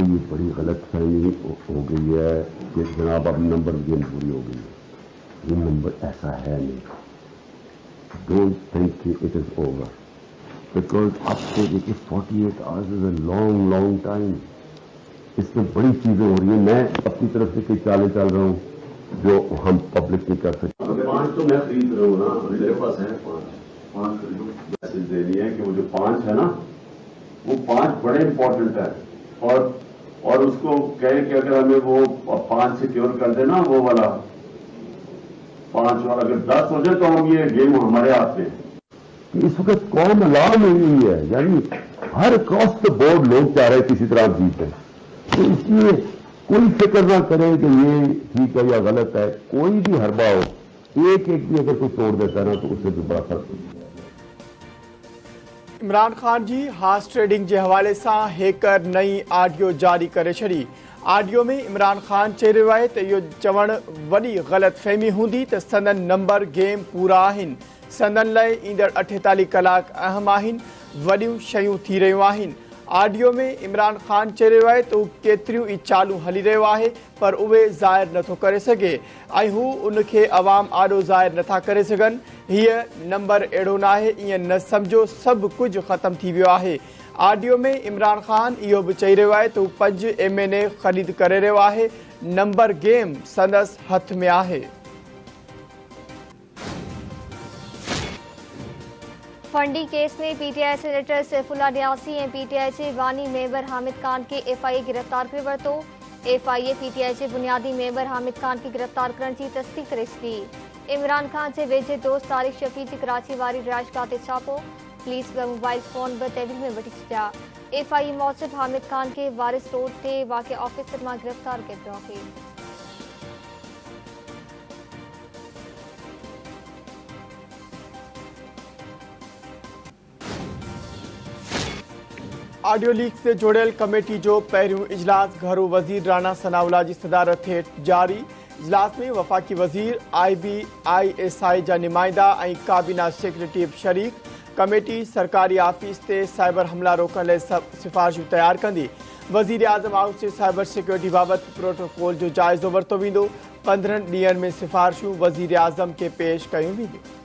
को ये बड़ी गलत फहमी हो गई है कि जनाब अब नंबर गेम पूरी हो गई है। ये नंबर ऐसा है नहीं। Don't think it is over, because अब से देखिए 48 hours is a long long time. इसमें बड़ी चीजें हो रही है। मैं अपनी तरफ से कई चालें चल रहा हूँ जो हम पब्लिक नहीं कर सकते। 5 तो मैं खरीद रहा हूँ ना, मेरे पास है 5 मैसेज दे रही है कि वो जो 5 है ना, वो 5 बड़े इंपॉर्टेंट है। और उसको कहे कि अगर हमें वो 5 सिक्योर कर देना, वो वाला 5 वाला अगर 10 हो जाए तो हम ये गेम हमारे हाथ में। इस वक्त कौन अलार्म हुई है, यानी हर क्रॉस द बोर्ड लोग चाह रहे हैं किसी तरह जीते। तो इसलिए कोई फिक्र ना करें कि ये ठीक है या गलत है। कोई भी हरबा हो, एक भी अगर कोई तोड़ देता है ना तो उससे भी बड़ा फर्क। इमरान खान जी हार्स ट्रेडिंग के हवाले से हेकर नई ऑडियो जारी करे छड़ी। ऑडियो में इमरान खान चई रहियो आहे त इहो चवण वॾी ग़लत फहमी हूंदी त संदन नंबर गेम पूरा आहिनि। संदन लाइ ईंदड़ 48 कलाक अहम आहिनि, वॾियूं शयूं थी रहियूं आहिनि। ऑडियो में इमरान खान चई रहियो आहे त हू केतिरियूं ई चालू हली रहियो आहे, पर उहे ज़ाहिर नथो करे सघे ऐं हू उनखे अवाम आॾो ज़ाहिर नथा करे सघनि। हीअ नंबर अहिड़ो न आहे, ईअं न सम्झो सभु कुझु ख़तमु थी वियो आहे। ऑडियो में इमरान खान इहो बि चई रहियो आहे त हू 5 MNA ख़रीद करे रहियो आहे। नंबर गेम संदसि हथ में आहे। फंडी केस में पीटीआई सेनेटर सैफुल्ला न्यासी ऐं पीटीआई जे बानी मेंबर हामिद खान के FIA गिरफ़्तार करे वरितो। FIA पीटीआई जे बुनियादी मेंबर हामिद खान के गिरफ़्तार करण जी तस्दीक करे छॾी। इमरान खान जे वेझे दोस्त तारिक शफ़ी जी कराची वारी रिहाइशगाह ते छापो। पुलिस ॿ मोबाइल फोन बि तहवील में वठी छॾिया। FIA मूजिब हामिद खान के वारिस रोड ते वाक़िअ ऑफिसर मां गिरफ़्तार कयो पियो आहे। ऑडियो लीक से जोड़ियल कमेटी जो पहिरियों इजलास घरू वज़ीर राणा सनाउल्लाह जी सदारत हेठ जारी। इजलास में वफ़ाक़ी वज़ीर, IB, ISI जा नुमाइंदा ऐं काबीना सेक्रेटरी शरीक। कमेटी सरकारी ऑफिस ते साइबर हमला रोकण लाइ सिफ़ारिशूं तयार कंदी। वज़ीर आज़म हाउस जे साइबर सिक्योरिटी बाबति प्रोटोकॉल जो जाइज़ो वरितो वेंदो। 15 ॾींहनि में सिफ़ारिशूं वज़ीर आज़म खे पेश कयूं वेंदियूं।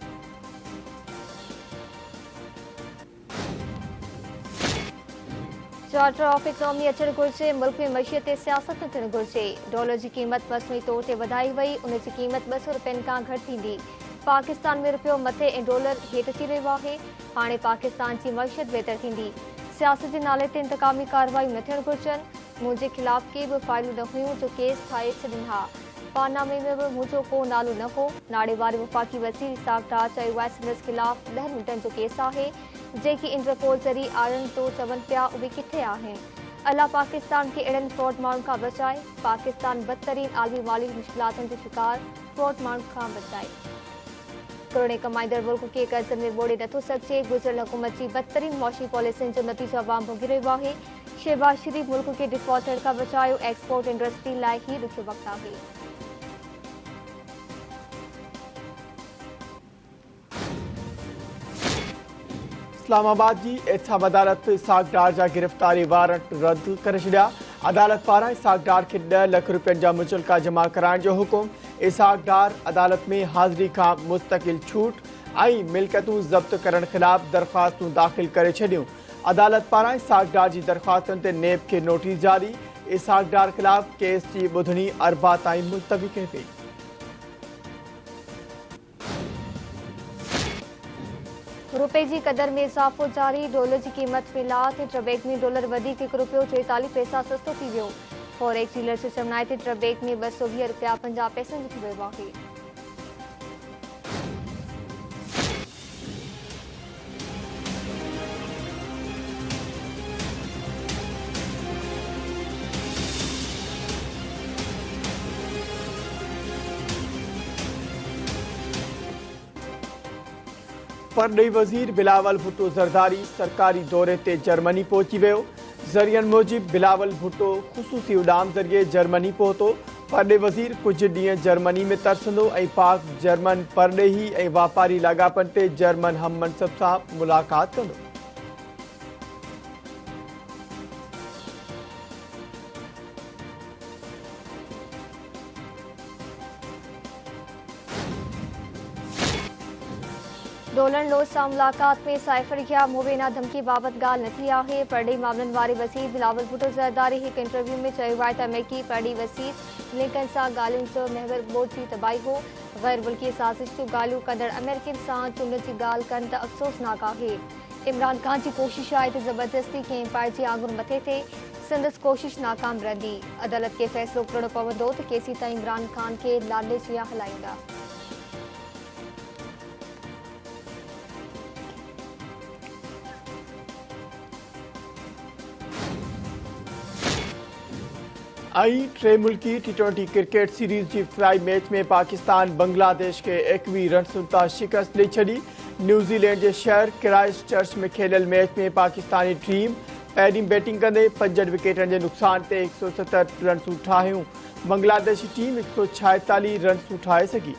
चार्टर ऑफ इकोनॉमी अचण घुरिजे। मुल्क में मईशत ते सियासत न थियण घुरिजे। डॉलर जी क़ीमत मसनूई तौर ते वधाई वई, उन जी क़ीमत 200 रुपयनि खां घटि थींदी। पाकिस्तान में रुपयो मथे ऐं डॉलर हेठि अची रहियो आहे। हाणे पाकिस्तान जी मईशत बहितर थींदी। सियासत जे नाले ते इंतकामी कार्रवायूं न थियण घुरिजनि। मुंहिंजे ख़िलाफ़ के बि फाइलूं न हुयूं जो केस ठाहे छॾनि हा। पानामे में बि मुंहिंजो को नालो न हो। नाड़े वारे वफ़ाक़ी वज़ीर इसाक डार चयो वाइसमैन्स ख़िलाफ़ 10 मिंटनि जो केस आहे, जेकी इंटरपोल ज़रिए आड़नि तो चवनि पिया उहे किथे आहिनि। अल्लाह पाकिस्तान खे अहिड़नि फ्रॉड माण्हुनि खां बचाए। पाकिस्तान बदतरीन आलमी माली मुश्किलातुनि जो शिकार फ्रॉड माण्हुनि खां बचाए। करोड़े कमाईंदड़ मुल्क खे कर्ज़नि में ॿोड़े नथो सघिजे। गुज़िरियल हुकूमत जी बदतरीन मौशी पॉलिसियुनि जो नतीजो अवाम भोगी रहियो आहे। शहबाज शरीफ मुल्क खे डिफॉल्ट थियण खां बचायो। एक्सपोर्ट इंडस्ट्री लाइ ही ॾुखियो वक़्तु आहे। इस्लामाबाद की एथाम अदालत इसाक डार जा गिरफ़्तारी वारंट रद्द करे छॾिया। अदालत पारां इसाक डार खे 10 लाख रुपयनि जा मुचलका जमा कराइण जो हुकुम। इसाक डार अदालत में हाज़िरी खां मुस्तक़िल छूट ऐं मिल्कियतूं ज़ब्त करण ख़िलाफ़ दरख़्वास्तूं दाख़िल करे छॾियूं। अदालत पारां इसाक डार जी दरख़्वास्तुनि ते नेब खे नोटिस जारी। इसाक डार ख़िलाफ़ केस जी ॿुधणी अरबा ताईं मुलतवी कई वई। रुपए जी कदर में इज़ाफ़ो जारी। डॉलर जी क़ीमत फिलहाल ट्रबेक में डॉलर वधीक 1 रुपयो 44 पैसा सस्तो थी वियो। फॉरेक्स डीलर जो चवण आहे त ट्रबेक में 220 रुपया 50 पैसनि जो थी वियो आहे। परॾेही वज़ीर बिलावल भुट्टो ज़रदारी सरकारी दौरे ते जर्मनी पहुची वियो। ज़रियनि मूजिब बिलावल भुट्टो ख़ुसूसी उॾाम ज़रिए जर्मनी पहुतो। परॾेही वज़ीर कुझु ॾींहं जर्मनी में तरसंदो ऐं पाक जर्मन परॾेही ऐं वापारी लाॻापनि ते जर्मन हम मनसब सां मुलाक़ात कंदो। रोलैंड लॉस सां मुलाक़ात में साइफर या मुबीना धमकी बाबति ॻाल्हि न थी आहे। परॾेही मामलनि वारे वसीर बिलावल भुट्टो ज़रदारी हिकु इंटरव्यू में चयो आहे त अमेरिकी परॾेही वसीर लिंकन सां ॻाल्हियुनि जो महवर ॿोध जी तबाही हो। गैर मुल्की साज़िश जूं ॻाल्हियूं कंदड़ अमेरिकन सां चूंड जी ॻाल्हि कनि त अफ़सोसनाक आहे। इमरान खान जी कोशिश आहे त ज़बरदस्ती कंहिं एम्पायर जी आङुरि मथे थिए। संदसि कोशिश नाकाम रहंदी। अदालत खे फ़ैसिलो करणो पवंदो त केसीं ताईं इमरान खान खे लाॾे चिया हलाईंदा। टे मुल्की T20 क्रिकेट सीरीज़ जी इब्तिदाई मैच में पाकिस्तान बांग्लादेश के 21 रन तां शिकस्त ॾेई छॾी। न्यूज़ीलैंड के शहर क्राइस्ट चर्च में खेलियल मैच में पाकिस्तानी टीम पहिरीं बैटिंग कंदे 5 विकेटनि जे नुक़सान ते 170 रन ठाहियूं। बांग्लादेशी टीम 146 रन ठाहे सघी।